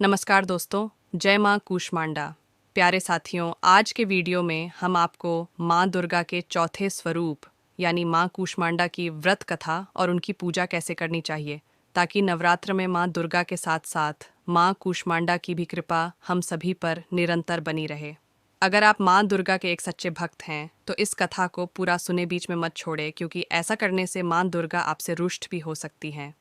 नमस्कार दोस्तों, जय माँ कूष्मांडा। प्यारे साथियों, आज के वीडियो में हम आपको माँ दुर्गा के चौथे स्वरूप यानी माँ कूष्मांडा की व्रत कथा और उनकी पूजा कैसे करनी चाहिए, ताकि नवरात्र में माँ दुर्गा के साथ साथ माँ कूष्मांडा की भी कृपा हम सभी पर निरंतर बनी रहे। अगर आप माँ दुर्गा के एक सच्चे भक्त हैं तो इस कथा को पूरा सुने, बीच में मत छोड़े, क्योंकि ऐसा करने से माँ दुर्गा आपसे रुष्ट भी हो सकती हैं।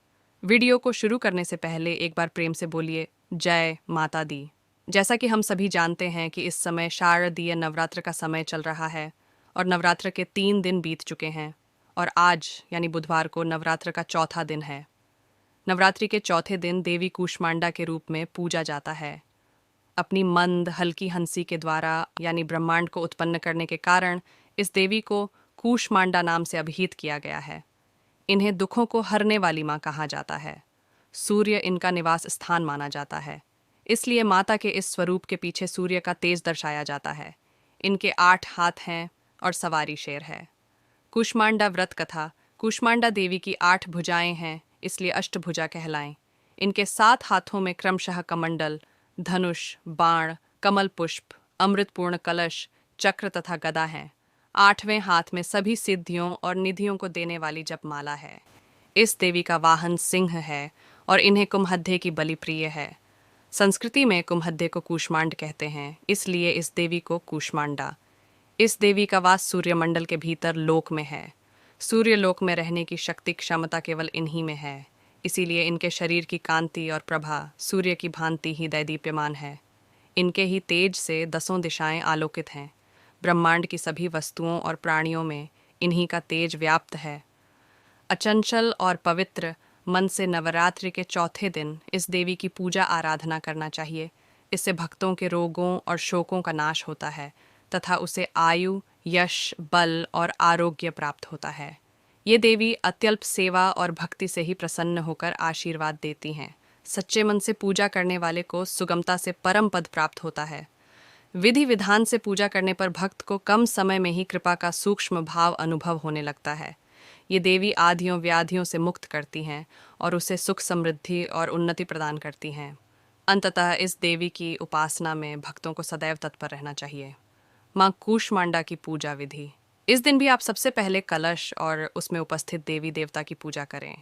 वीडियो को शुरू करने से पहले एक बार प्रेम से बोलिए जय माता दी। जैसा कि हम सभी जानते हैं कि इस समय शारदीय नवरात्र का समय चल रहा है और नवरात्र के 3 दिन बीत चुके हैं और आज यानी बुधवार को नवरात्र का चौथा दिन है। नवरात्रि के चौथे दिन देवी कूष्मांडा के रूप में पूजा जाता है। अपनी मंद हल्की हंसी के द्वारा यानी ब्रह्मांड को उत्पन्न करने के कारण इस देवी को कूष्मांडा नाम से अभिहित किया गया है। इन्हें दुखों को हरने वाली माँ कहा जाता है। सूर्य इनका निवास स्थान माना जाता है, इसलिए माता के इस स्वरूप के पीछे सूर्य का तेज दर्शाया जाता है। इनके 8 हाथ हैं और सवारी शेर है। कूष्मांडा व्रत कथा। कूष्मांडा देवी की 8 भुजाएं हैं, इसलिए अष्टभुजा कहलाएं। इनके 7 हाथों में क्रमशः कमंडल, धनुष, बाण, कमल पुष्प, अमृतपूर्ण कलश, चक्र तथा गदा हैं। 8वें हाथ में सभी सिद्धियों और निधियों को देने वाली जपमाला है। इस देवी का वाहन सिंह है और इन्हें कुम्हद्दे की बलि प्रिय है। संस्कृति में कुम्हद्दे को कूष्मांड कहते हैं, इसलिए इस देवी को कूष्मांडा। इस देवी का वास सूर्यमंडल के भीतर लोक में है। सूर्य लोक में रहने की शक्ति क्षमता केवल इन्हीं में है, इसीलिए इनके शरीर की कांति और प्रभा सूर्य की भांति ही दैदीप्यमान है। इनके ही तेज से 10 दिशाएं आलोकित हैं। ब्रह्मांड की सभी वस्तुओं और प्राणियों में इन्हीं का तेज व्याप्त है। अचंचल और पवित्र मन से नवरात्रि के चौथे दिन इस देवी की पूजा आराधना करना चाहिए। इससे भक्तों के रोगों और शोकों का नाश होता है तथा उसे आयु, यश, बल और आरोग्य प्राप्त होता है। ये देवी अत्यल्प सेवा और भक्ति से ही प्रसन्न होकर आशीर्वाद देती हैं। सच्चे मन से पूजा करने वाले को सुगमता से परम पद प्राप्त होता है। विधि विधान से पूजा करने पर भक्त को कम समय में ही कृपा का सूक्ष्म भाव अनुभव होने लगता है। ये देवी आधियों व्याधियों से मुक्त करती हैं और उसे सुख, समृद्धि और उन्नति प्रदान करती हैं। अंततः इस देवी की उपासना में भक्तों को सदैव तत्पर रहना चाहिए। माँ कूष्मांडा की पूजा विधि। इस दिन भी आप सबसे पहले कलश और उसमें उपस्थित देवी देवता की पूजा करें।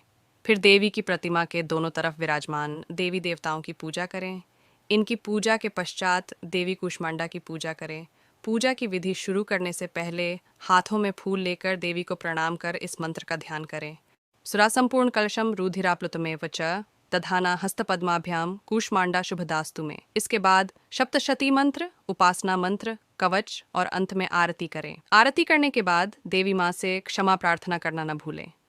फिर देवी की प्रतिमा के दोनों तरफ विराजमान देवी देवताओं की पूजा करें। इनकी पूजा के पश्चात देवी कूष्मांडा की पूजा करें। पूजा की विधि शुरू करने से पहले हाथों में फूल लेकर देवी को प्रणाम कर इस मंत्र का ध्यान करें। सुरासंपूर्ण कलशम रुधिराप्लुतमेव च दधाना हस्तपद्माभ्याम कूष्मांडा शुभदास्तु में। इसके बाद सप्तशती मंत्र, उपासना मंत्र, कवच और अंत में आरती करें। आरती करने के बाद देवी माँ से क्षमा प्रार्थना करना न भूलें।